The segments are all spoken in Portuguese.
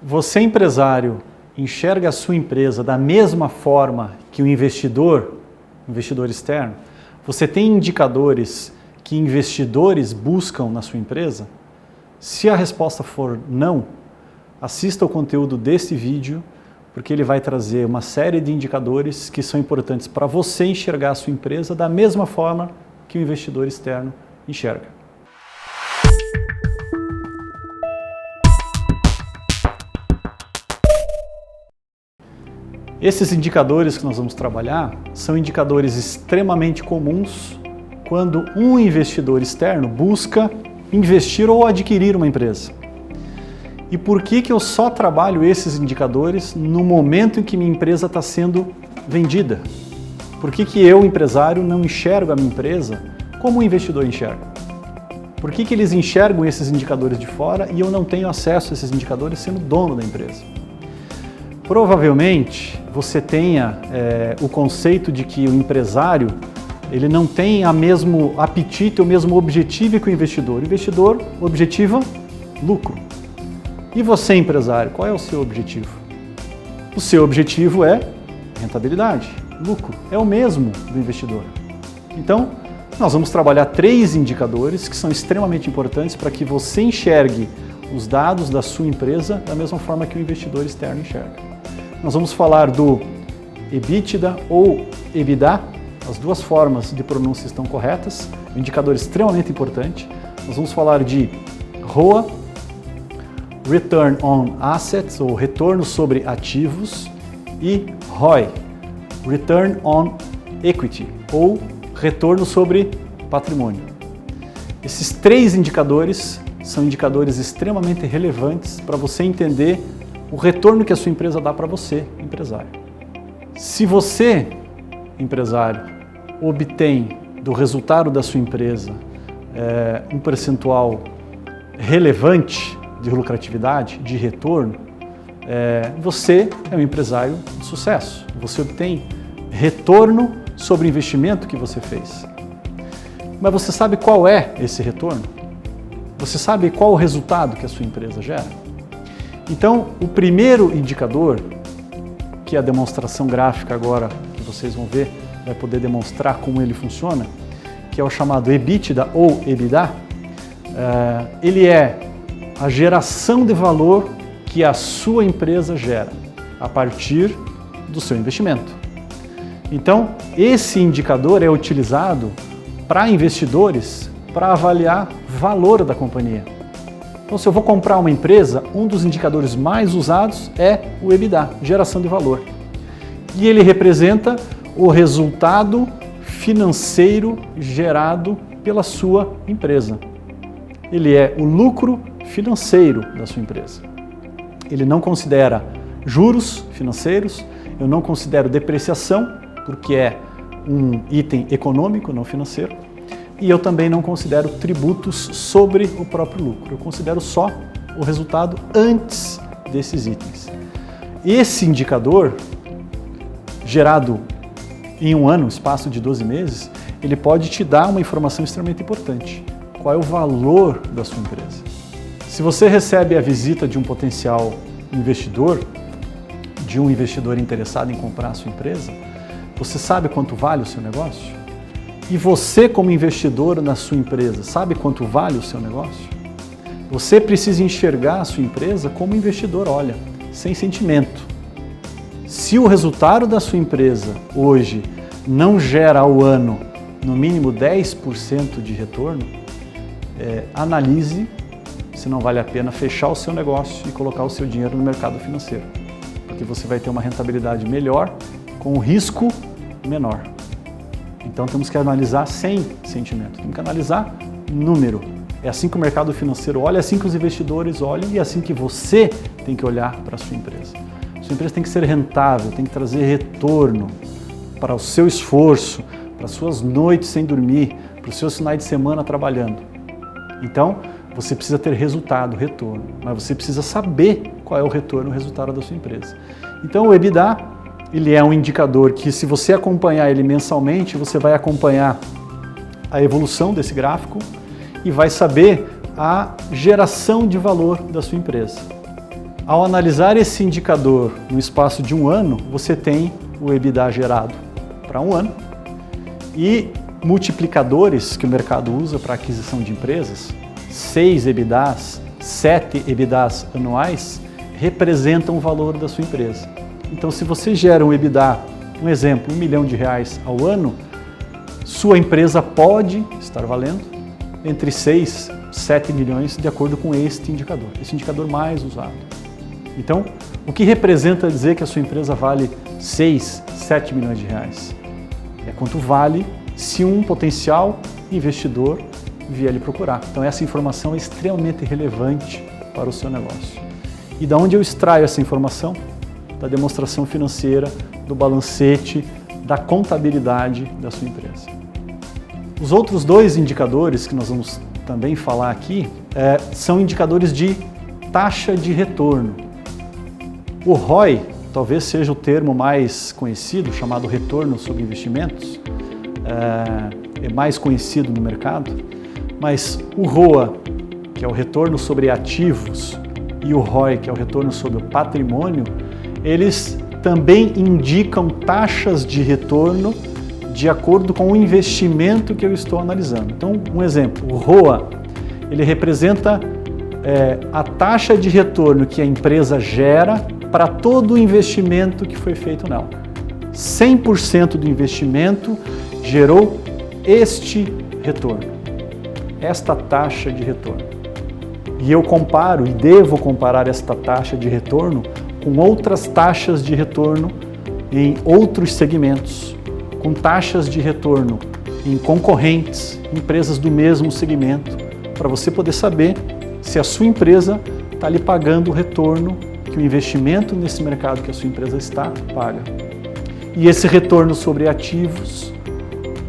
Você, empresário, enxerga a sua empresa da mesma forma que o investidor externo? Você tem indicadores que investidores buscam na sua empresa? Se a resposta for não, assista o conteúdo desse vídeo, porque ele vai trazer uma série de indicadores que são importantes para você enxergar a sua empresa da mesma forma que o investidor externo enxerga. Esses indicadores que nós vamos trabalhar são indicadores extremamente comuns quando um investidor externo busca investir ou adquirir uma empresa. E por que eu só trabalho esses indicadores no momento em que minha empresa está sendo vendida? Por que eu, empresário, não enxergo a minha empresa como o investidor enxerga? Por que eles enxergam esses indicadores de fora e eu não tenho acesso a esses indicadores sendo dono da empresa? Provavelmente você tenha o conceito de que o empresário ele não tem o mesmo apetite, o mesmo objetivo que o investidor. O investidor objetiva lucro. E você, empresário, qual é o seu objetivo? O seu objetivo é rentabilidade, lucro. É o mesmo do investidor. Então, nós vamos trabalhar 3 indicadores que são extremamente importantes para que você enxergue os dados da sua empresa da mesma forma que o investidor externo enxerga. Nós vamos falar do EBITDA ou EBITDA, as duas formas de pronúncia estão corretas, um indicador extremamente importante. Nós vamos falar de ROA, Return on Assets, ou retorno sobre ativos, e ROI, Return on Equity, ou retorno sobre patrimônio. Esses 3 indicadores são indicadores extremamente relevantes para você entender o retorno que a sua empresa dá para você, empresário. Se você, empresário, obtém do resultado da sua empresa um percentual relevante de lucratividade, de retorno, você é um empresário de sucesso. Você obtém retorno sobre o investimento que você fez. Mas você sabe qual é esse retorno? Você sabe qual o resultado que a sua empresa gera? Então, o primeiro indicador, que é a demonstração gráfica agora, que vocês vão ver, vai poder demonstrar como ele funciona, que é o chamado EBITDA ou EBITDA, ele é a geração de valor que a sua empresa gera a partir do seu investimento. Então, esse indicador é utilizado para investidores para avaliar valor da companhia. Então, se eu vou comprar uma empresa, um dos indicadores mais usados é o EBITDA, geração de valor. E ele representa o resultado financeiro gerado pela sua empresa. Ele é o lucro financeiro da sua empresa. Ele não considera juros financeiros, eu não considero depreciação, porque é um item econômico, não financeiro, e eu também não considero tributos sobre o próprio lucro. Eu considero só o resultado antes desses itens. Esse indicador, gerado em um ano, espaço de 12 meses, ele pode te dar uma informação extremamente importante. Qual é o valor da sua empresa? Se você recebe a visita de um potencial investidor, de um investidor interessado em comprar a sua empresa, você sabe quanto vale o seu negócio? E você, como investidor na sua empresa, sabe quanto vale o seu negócio? Você precisa enxergar a sua empresa como investidor olha, sem sentimento. Se o resultado da sua empresa hoje não gera ao ano no mínimo 10% de retorno, analise se não vale a pena fechar o seu negócio e colocar o seu dinheiro no mercado financeiro, porque você vai ter uma rentabilidade melhor com um risco menor. Então temos que analisar sem sentimento, temos que analisar número. É assim que o mercado financeiro olha, é assim que os investidores olham e é assim que você tem que olhar para a sua empresa. Sua empresa tem que ser rentável, tem que trazer retorno para o seu esforço, para as suas noites sem dormir, para os seus finais de semana trabalhando. Então, você precisa ter resultado, retorno, mas você precisa saber qual é o retorno, o resultado da sua empresa. Então, o EBITDA, ele é um indicador que, se você acompanhar ele mensalmente, você vai acompanhar a evolução desse gráfico e vai saber a geração de valor da sua empresa. Ao analisar esse indicador no espaço de um ano, você tem o EBITDA gerado para um ano e multiplicadores que o mercado usa para aquisição de empresas, 6 EBITDAs, 7 EBITDAs anuais, representam o valor da sua empresa. Então, se você gera um EBITDA, um exemplo, R$1 milhão ao ano, sua empresa pode estar valendo entre 6 e 7 milhões de acordo com este indicador mais usado. Então, o que representa dizer que a sua empresa vale 6, 7 milhões de reais? É quanto vale se um potencial investidor vier lhe procurar. Então, essa informação é extremamente relevante para o seu negócio. E da onde eu extraio essa informação? Da demonstração financeira, do balancete, da contabilidade da sua empresa. Os outros dois indicadores que nós vamos também falar aqui são indicadores de taxa de retorno. O ROI talvez seja o termo mais conhecido, chamado retorno sobre investimentos, é mais conhecido no mercado, mas o ROA, que é o retorno sobre ativos, e o ROI, que é o retorno sobre o patrimônio, eles também indicam taxas de retorno de acordo com o investimento que eu estou analisando. Então, um exemplo, o ROA, ele representa a taxa de retorno que a empresa gera para todo o investimento que foi feito nela. 100% do investimento gerou este retorno, esta taxa de retorno. E eu comparo e devo comparar esta taxa de retorno com outras taxas de retorno em outros segmentos, com taxas de retorno em concorrentes, empresas do mesmo segmento, para você poder saber se a sua empresa está lhe pagando o retorno que o investimento nesse mercado que a sua empresa está paga. E esse retorno sobre ativos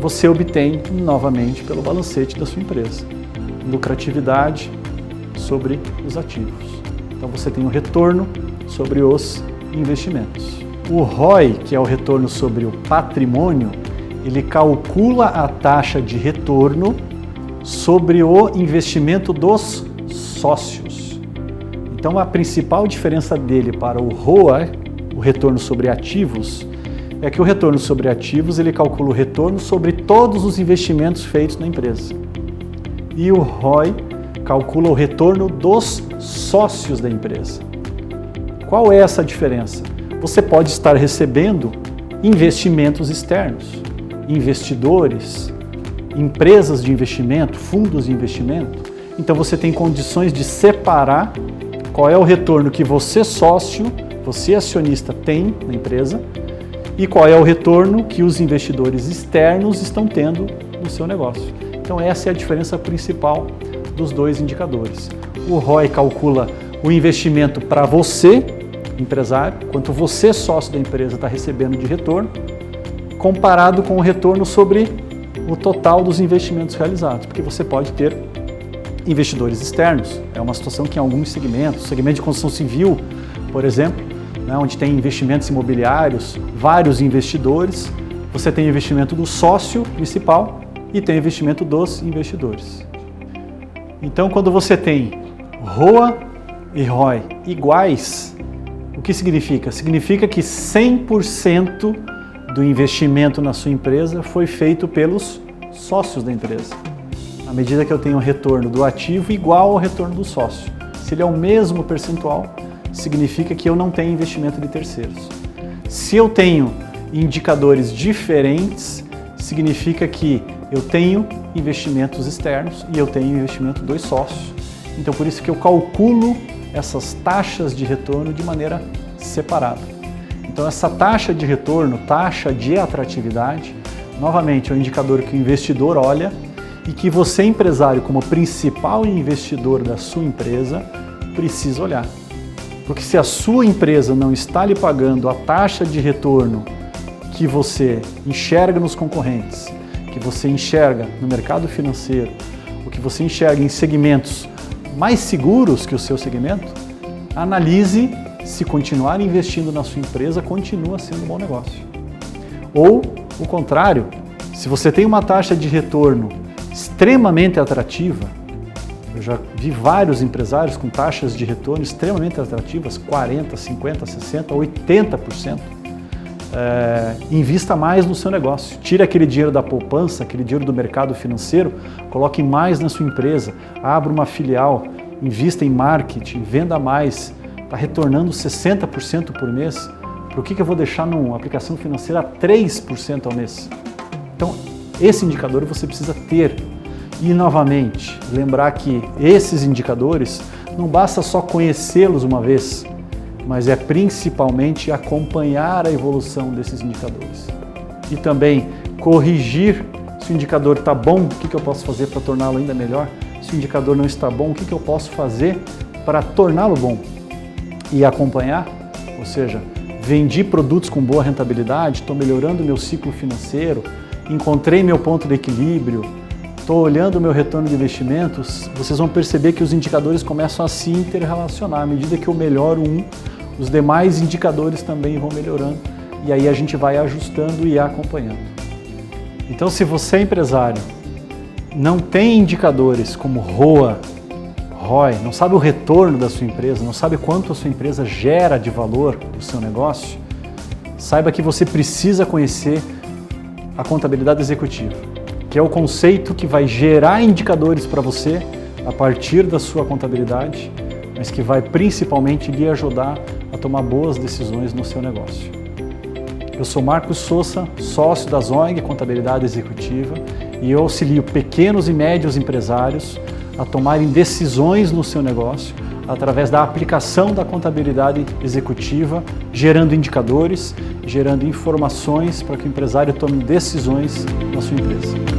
você obtém novamente pelo balancete da sua empresa. Lucratividade sobre os ativos. Então você tem o retorno sobre os investimentos. O ROI, que é o retorno sobre o patrimônio, ele calcula a taxa de retorno sobre o investimento dos sócios. Então a principal diferença dele para o ROA, o retorno sobre ativos, é que o retorno sobre ativos ele calcula o retorno sobre todos os investimentos feitos na empresa. E o ROI calcula o retorno dos sócios da empresa. Qual é essa diferença? Você pode estar recebendo investimentos externos, investidores, empresas de investimento, fundos de investimento. Então você tem condições de separar qual é o retorno que você sócio, você acionista tem na empresa e qual é o retorno que os investidores externos estão tendo no seu negócio. Então essa é a diferença principal dos dois indicadores. O ROI calcula o investimento para você, empresário, quanto você, sócio da empresa, está recebendo de retorno, comparado com o retorno sobre o total dos investimentos realizados, porque você pode ter investidores externos. É uma situação que em alguns segmentos, segmento de construção civil, por exemplo, onde tem investimentos imobiliários, vários investidores, você tem investimento do sócio principal e tem investimento dos investidores. Então, quando você tem ROA e ROI iguais, o que significa? Significa que 100% do investimento na sua empresa foi feito pelos sócios da empresa. À medida que eu tenho o retorno do ativo igual ao retorno do sócio. Se ele é o mesmo percentual, significa que eu não tenho investimento de terceiros. Se eu tenho indicadores diferentes, significa que eu tenho investimentos externos e eu tenho investimento dos sócios. Então, por isso que eu calculo essas taxas de retorno de maneira separada. Então, essa taxa de retorno, taxa de atratividade, novamente é um indicador que o investidor olha e que você, empresário, como principal investidor da sua empresa, precisa olhar. Porque se a sua empresa não está lhe pagando a taxa de retorno que você enxerga nos concorrentes, que você enxerga no mercado financeiro, o que você enxerga em segmentos mais seguros que o seu segmento, analise se continuar investindo na sua empresa continua sendo um bom negócio. Ou, o contrário, se você tem uma taxa de retorno extremamente atrativa, eu já vi vários empresários com taxas de retorno extremamente atrativas, 40%, 50%, 60%, 80%. Invista mais no seu negócio. Tire aquele dinheiro da poupança, aquele dinheiro do mercado financeiro, coloque mais na sua empresa, abra uma filial, invista em marketing, venda mais, está retornando 60% por mês. Por que eu vou deixar numa aplicação financeira a 3% ao mês? Então, esse indicador você precisa ter. E, novamente, lembrar que esses indicadores não basta só conhecê-los uma vez, mas é principalmente acompanhar a evolução desses indicadores. E também corrigir se o indicador está bom, o que eu posso fazer para torná-lo ainda melhor? Se o indicador não está bom, o que eu posso fazer para torná-lo bom? E acompanhar, ou seja, vendi produtos com boa rentabilidade, estou melhorando meu ciclo financeiro, encontrei meu ponto de equilíbrio, estou olhando o meu retorno de investimentos, vocês vão perceber que os indicadores começam a se interrelacionar. À medida que eu melhoro um, os demais indicadores também vão melhorando e aí a gente vai ajustando e acompanhando. Então, se você é empresário, não tem indicadores como ROA, ROI, não sabe o retorno da sua empresa, não sabe quanto a sua empresa gera de valor para o seu negócio, saiba que você precisa conhecer a contabilidade executiva, que é o conceito que vai gerar indicadores para você a partir da sua contabilidade, mas que vai principalmente lhe ajudar a tomar boas decisões no seu negócio. Eu sou Marcos Sousa, sócio da Zoing Contabilidade Executiva, e eu auxilio pequenos e médios empresários a tomarem decisões no seu negócio através da aplicação da contabilidade executiva, gerando indicadores, gerando informações para que o empresário tome decisões na sua empresa.